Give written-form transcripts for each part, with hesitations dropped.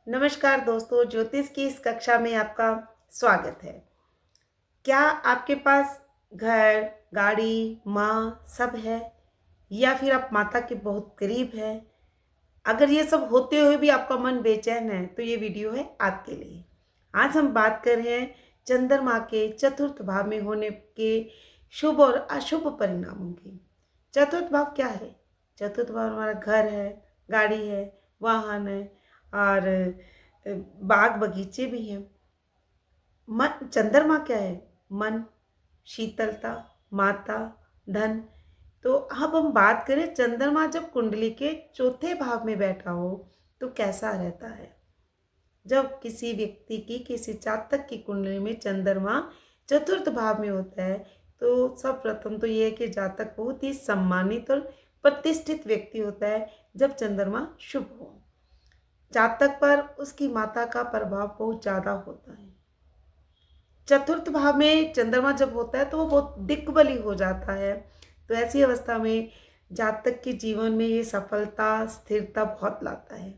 नमस्कार दोस्तों, ज्योतिष की इस कक्षा में आपका स्वागत है। क्या आपके पास घर, गाड़ी, माँ सब है या फिर आप माता के बहुत करीब हैं? अगर ये सब होते हुए भी आपका मन बेचैन है तो ये वीडियो है आपके लिए। आज हम बात कर रहे हैं चंद्रमा के चतुर्थ भाव में होने के शुभ और अशुभ परिणामों की। चतुर्थ भाव क्या है? चतुर्थ भाव हमारा घर है, गाड़ी है, वाहन है और बाग बगीचे भी हैं। मन चंद्रमा क्या है? मन, शीतलता, माता, धन। तो अब हम बात करें चंद्रमा जब कुंडली के चौथे भाव में बैठा हो तो कैसा रहता है। जब किसी व्यक्ति की किसी जातक की कुंडली में चंद्रमा चतुर्थ भाव में होता है तो सब प्रथम तो ये है कि जातक बहुत ही सम्मानित और प्रतिष्ठित व्यक्ति होता है जब चंद्रमा शुभ हो। जातक पर उसकी माता का प्रभाव बहुत ज़्यादा होता है। चतुर्थ भाव में चंद्रमा जब होता है तो वो बहुत दिग्बली हो जाता है। तो ऐसी अवस्था में जातक के जीवन में ये सफलता, स्थिरता बहुत लाता है।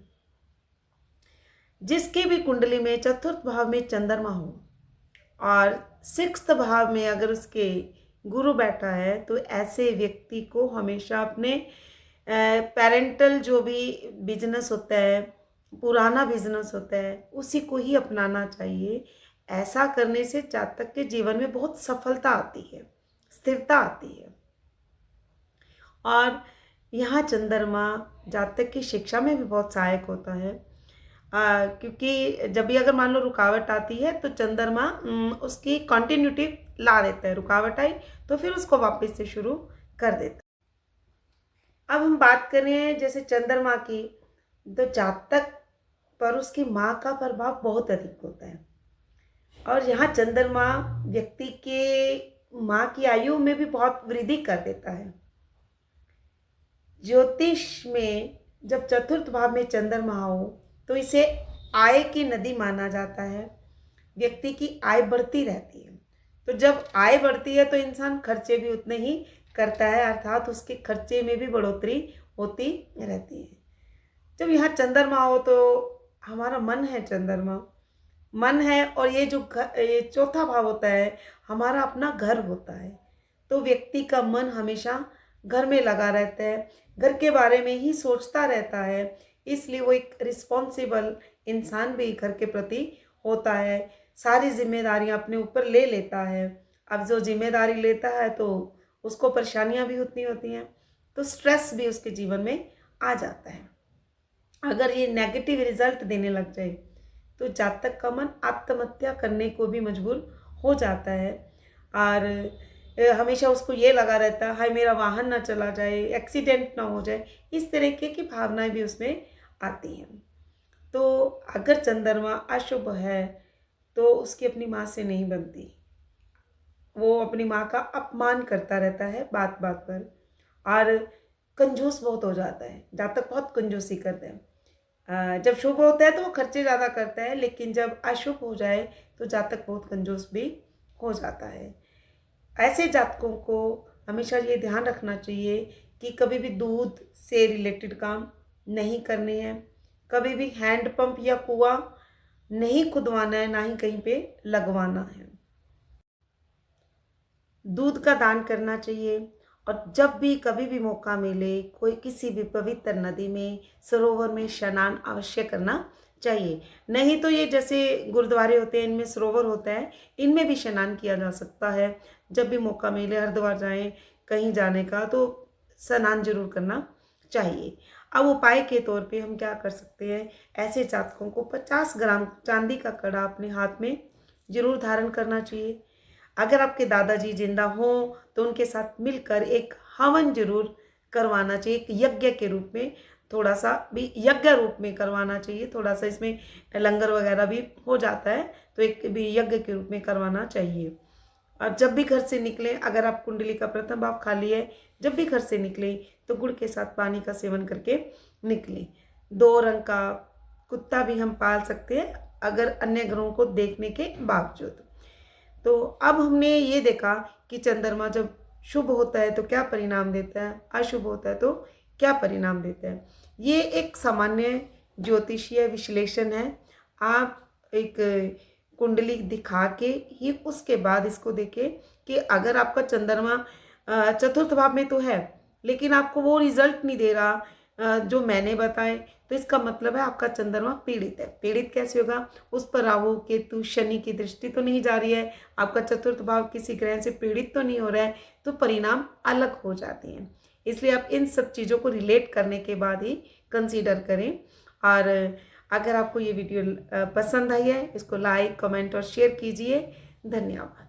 जिसके भी कुंडली में चतुर्थ भाव में चंद्रमा हो और सिक्स्थ भाव में अगर उसके गुरु बैठा है तो ऐसे व्यक्ति को हमेशा अपने पेरेंटल जो भी बिजनेस होता है, पुराना बिजनेस होता है, उसी को ही अपनाना चाहिए। ऐसा करने से जातक के जीवन में बहुत सफलता आती है, स्थिरता आती है। और यहाँ चंद्रमा जातक की शिक्षा में भी बहुत सहायक होता है। क्योंकि जब भी अगर मान लो रुकावट आती है तो चंद्रमा उसकी कंटिन्यूटी ला देता है। रुकावट आई तो फिर उसको वापस से शुरू कर देता है। अब हम बात करें जैसे चंद्रमा की, तो जातक पर उसकी माँ का प्रभाव बहुत अधिक होता है। और यहाँ चंद्रमा व्यक्ति के माँ की आयु में भी बहुत वृद्धि कर देता है। ज्योतिष में जब चतुर्थ भाव में चंद्रमा हो तो इसे आय की नदी माना जाता है। व्यक्ति की आय बढ़ती रहती है। तो जब आय बढ़ती है तो इंसान खर्चे भी उतने ही करता है, अर्थात उसके खर्चे में भी बढ़ोतरी होती रहती है। जब यहाँ चंद्रमा हो तो हमारा मन है, चंद्रमा मन है और ये जो ये चौथा भाव होता है हमारा अपना घर होता है। तो व्यक्ति का मन हमेशा घर में लगा रहता है, घर के बारे में ही सोचता रहता है। इसलिए वो एक रिस्पॉन्सिबल इंसान भी घर के प्रति होता है, सारी जिम्मेदारियां अपने ऊपर ले लेता है। अब जो जिम्मेदारी लेता है तो उसको परेशानियां भी उतनी होती हैं, तो स्ट्रेस भी उसके जीवन में आ जाता है। अगर ये नेगेटिव रिजल्ट देने लग जाए तो जातक का मन आत्महत्या करने को भी मजबूर हो जाता है। और हमेशा उसको ये लगा रहता है हाय मेरा वाहन ना चला जाए, एक्सीडेंट ना हो जाए, इस तरीके की भावनाएं भी उसमें आती हैं। तो अगर चंद्रमा अशुभ है तो उसकी अपनी माँ से नहीं बनती। वो अपनी माँ का अपमान करता रहता है बात बात पर और कंजूस बहुत हो जाता है। जातक बहुत कंजूसी करते हैं। जब शुभ होता है तो वो खर्चे ज़्यादा करता है, लेकिन जब अशुभ हो जाए तो जातक बहुत कंजूस भी हो जाता है। ऐसे जातकों को हमेशा ये ध्यान रखना चाहिए कि कभी भी दूध से रिलेटेड काम नहीं करने हैं, कभी भी हैंड पंप या कुआं नहीं खुदवाना है, ना ही कहीं पे लगवाना है। दूध का दान करना चाहिए और जब भी कभी भी मौका मिले कोई किसी भी पवित्र नदी में, सरोवर में स्नान अवश्य करना चाहिए। नहीं तो ये जैसे गुरुद्वारे होते हैं इनमें सरोवर होता है, इनमें भी स्नान किया जा सकता है। जब भी मौका मिले हरिद्वार जाएं कहीं जाने का तो स्नान जरूर करना चाहिए। अब उपाय के तौर पे हम क्या कर सकते हैं, ऐसे जातकों को 50 ग्राम चांदी का कड़ा अपने हाथ में जरूर धारण करना चाहिए। अगर आपके दादाजी जिंदा हों तो उनके साथ मिलकर एक हवन जरूर करवाना चाहिए। एक यज्ञ के रूप में, थोड़ा सा भी यज्ञ रूप में करवाना चाहिए। थोड़ा सा इसमें लंगर वगैरह भी हो जाता है तो एक भी यज्ञ के रूप में करवाना चाहिए। और जब भी घर से निकलें, अगर आप कुंडली का प्रथम भाव खाली है, जब भी घर से निकलें तो गुड़ के साथ पानी का सेवन करके निकलें। 2 रंग का कुत्ता भी हम पाल सकते हैं अगर अन्य ग्रहों को देखने के बावजूद। तो अब हमने ये देखा कि चंद्रमा जब शुभ होता है तो क्या परिणाम देता है, अशुभ होता है तो क्या परिणाम देता है। ये एक सामान्य ज्योतिषीय विश्लेषण है। आप एक कुंडली दिखा के ही उसके बाद इसको देखें कि अगर आपका चंद्रमा चतुर्थ भाव में तो है लेकिन आपको वो रिजल्ट नहीं दे रहा जो मैंने बताए, तो इसका मतलब है आपका चंद्रमा पीड़ित है। पीड़ित कैसे होगा? उस पर राहु केतु शनि की दृष्टि तो नहीं जा रही है, आपका चतुर्थ भाव किसी ग्रह से पीड़ित तो नहीं हो रहा है, तो परिणाम अलग हो जाते हैं। इसलिए आप इन सब चीज़ों को रिलेट करने के बाद ही कंसीडर करें। और अगर आपको ये वीडियो पसंद आई है, इसको लाइक, कमेंट और शेयर कीजिए। धन्यवाद।